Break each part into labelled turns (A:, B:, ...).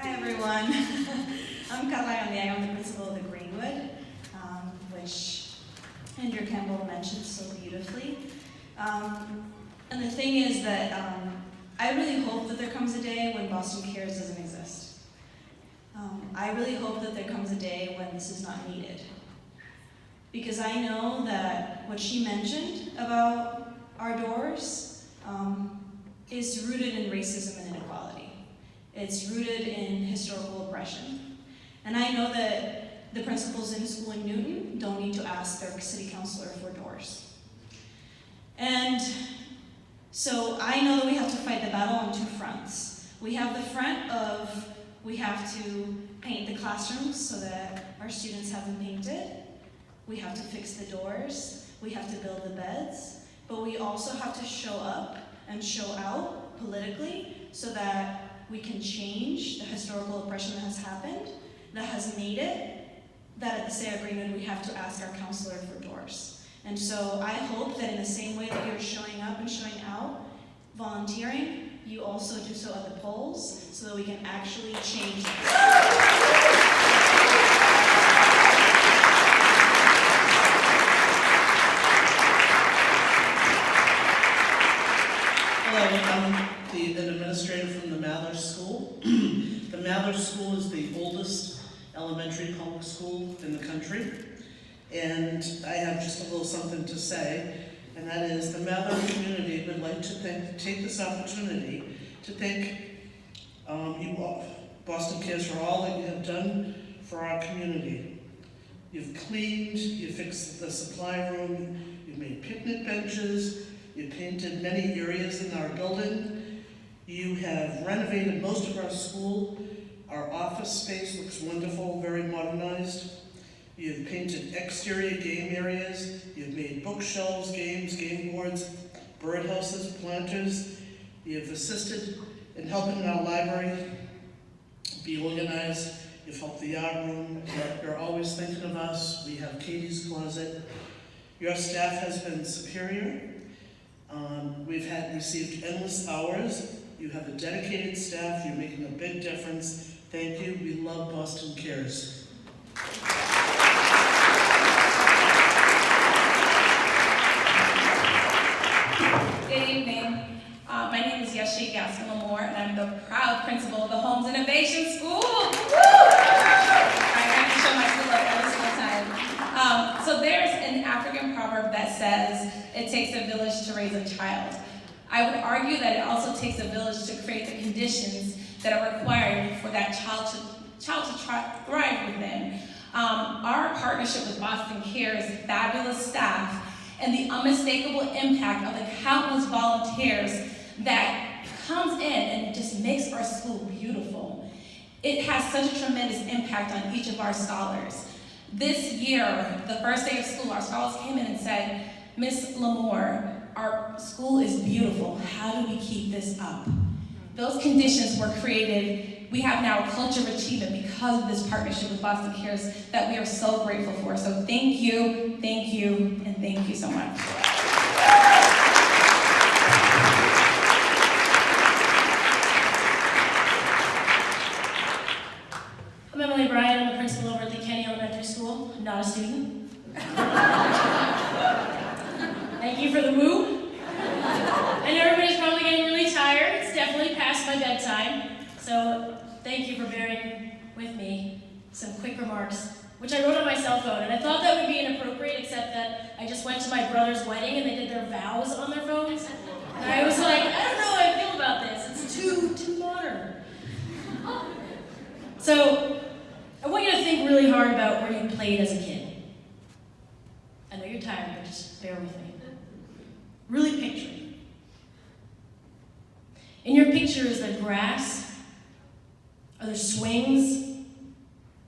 A: Hi everyone. I'm Carla Gandia. I'm the principal of the Greenwood, which Andrew Campbell mentioned so beautifully. And the thing is that I really hope that there comes a day when Boston Cares doesn't exist. I really hope that there comes a day when this is not needed. Because I know that what she mentioned about our doors is rooted in racism and inequality. It's rooted in historical oppression. And I know that the principals in a school in Newton don't need to ask their city councilor for doors. And so I know that we have to fight the battle on two fronts. We have the front of we have to paint the classrooms so that our students have them painted. We have to fix the doors. We have to build the beds. But we also have to show up and show out politically so that we can change the historical oppression that has happened, that has made it, that at the Sarah Greenwood we have to ask our counselor for doors. And so I hope that in the same way that you're showing up and showing out, volunteering, you also do so at the polls so that we can actually change it.
B: Hello, I'm an administrator from the Mather School. The Mather School is the oldest elementary public school in the country. And I have just a little something to say, and that is the Mather community would like to take this opportunity to thank you all, Boston Cares, for all that you have done for our community. You've cleaned, you fixed the supply room, you've made picnic benches, you painted many areas in our building. You have renovated most of our school. Our office space looks wonderful, very modernized. You've painted exterior game areas. You've made bookshelves, games, game boards, birdhouses, planters. You've assisted in helping our library be organized. You've helped the art room. You're always thinking of us. We have Katie's Closet. Your staff has been superior. We've received endless hours. You have a dedicated staff. You're making a big difference. Thank you. We love Boston Cares.
C: Good evening. My name is Yashi Gaston-Lamore, and I'm the proud principal of the Holmes Innovation School. Woo! I have to show my school up every single time. So there's an African proverb that says, it takes a village to raise a child. I would argue that it also takes a village to create the conditions that are required for that child to thrive within. Our partnership with Boston Cares, fabulous staff, and the unmistakable impact of the countless volunteers that comes in and just makes our school beautiful. It has such a tremendous impact on each of our scholars. This year, the first day of school, our scholars came in and said, Ms. Lamore, our school is beautiful. How do we keep this up? Those conditions were created. We have now a culture of achievement because of this partnership with Boston Cares that we are so grateful for. So thank you, and thank you so much.
D: I'm Emily Bryan. I'm the principal over at the Kenny Elementary School. I'm not a student. Thank you for the woo. I know everybody's probably getting really tired. It's definitely past my bedtime. So thank you for bearing with me some quick remarks, which I wrote on my cell phone. And I thought that would be inappropriate, except that I just went to my brother's wedding and they did their vows on their phones. And I was like, I don't know how I feel about this. It's too modern. So I want you to think really hard about where you played as a kid. I know you're tired, but just bear with me. Really picture it. In your picture, is there grass? Are there swings?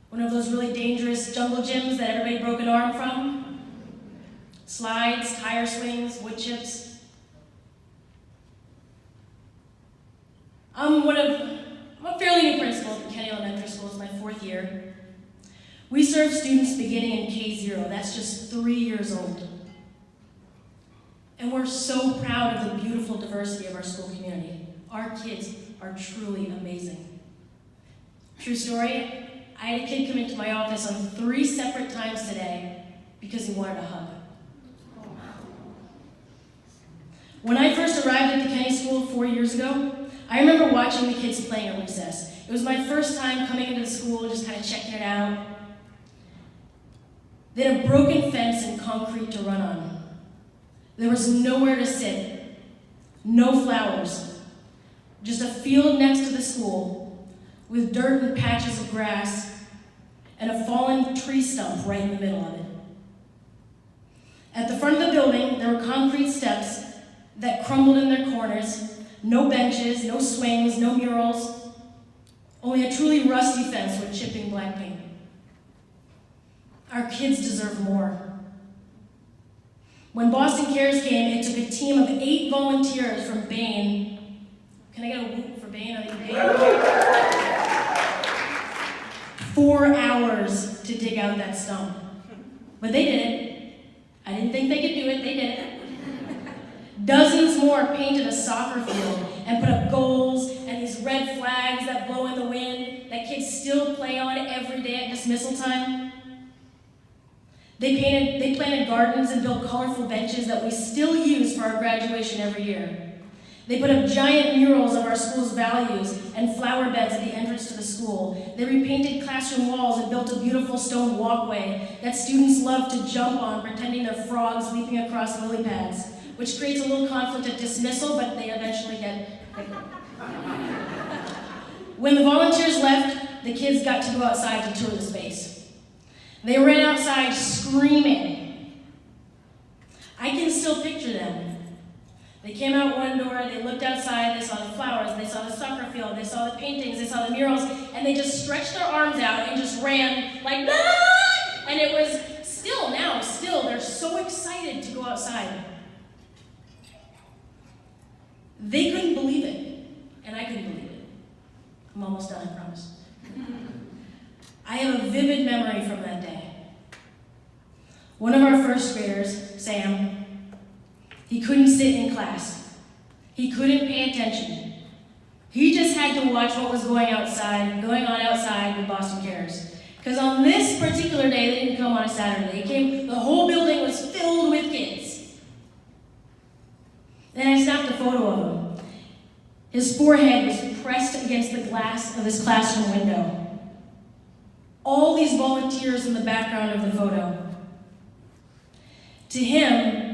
D: One of those really dangerous jungle gyms that everybody broke an arm from? Slides, tire swings, wood chips? I'm a fairly new principal at Kenny Elementary School. It's my 4th year. We serve students beginning in K0. That's just 3 years old. And we're so proud of the beautiful diversity of our school community. Our kids are truly amazing. True story, I had a kid come into my office on 3 separate times today because he wanted a hug. When I first arrived at the Kenny School 4 years ago, I remember watching the kids playing at recess. It was my first time coming into the school, just kind of checking it out. They had a broken fence and concrete to run on. There was nowhere to sit, no flowers, just a field next to the school with dirt and patches of grass and a fallen tree stump right in the middle of it. At the front of the building, there were concrete steps that crumbled in their corners, no benches, no swings, no murals, only a truly rusty fence with chipping black paint. Our kids deserve more. When Boston Cares came, it took a team of 8 volunteers from Bain. Can I get a whoop for Bain? Are they Bain? 4 hours to dig out that stump. But they did it. I didn't think they could do it, they did it. Dozens more painted a soccer field and put up goals and these red flags that blow in the wind that kids still play on every day at dismissal time. They planted gardens and built colorful benches that we still use for our graduation every year. They put up giant murals of our school's values and flower beds at the entrance to the school. They repainted classroom walls and built a beautiful stone walkway that students love to jump on, pretending they're frogs leaping across lily pads, which creates a little conflict at dismissal, but they eventually get it. When the volunteers left, the kids got to go outside to tour the space. They ran outside screaming. I can still picture them. They came out one door, they looked outside, they saw the flowers, they saw the soccer field, they saw the paintings, they saw the murals, and they just stretched their arms out and just ran like, ah! And it was still, they're so excited to go outside. They couldn't believe it, and I couldn't believe it. I'm almost done, I promise. I have a vivid memory from that day. One of our first graders, Sam, he couldn't sit in class. He couldn't pay attention. He just had to watch what was going on outside with Boston Cares. Because on this particular day, they didn't come on a Saturday. The whole building was filled with kids. Then I snapped a photo of him. His forehead was pressed against the glass of his classroom window. All these volunteers in the background of the photo. To him,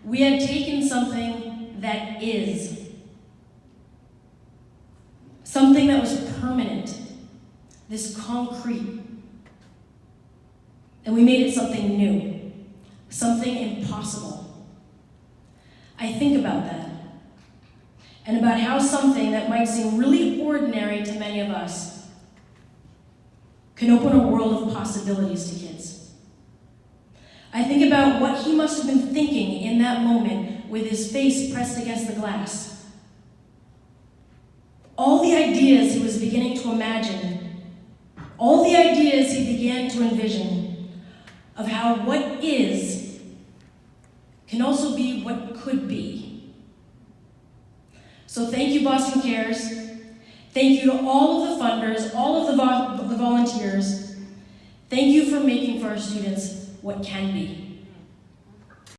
D: we had taken something that is. Something that was permanent, this concrete. And we made it something new, something impossible. I think about that, and about how something that might seem really ordinary to many of us can open a world of possibilities to kids. I think about what he must have been thinking in that moment with his face pressed against the glass. All the ideas he was beginning to imagine, all the ideas he began to envision of how what is can also be what could be. So thank you, Boston Cares. Thank you to all of the funders, all of the volunteers. Thank you for making for our students what can be.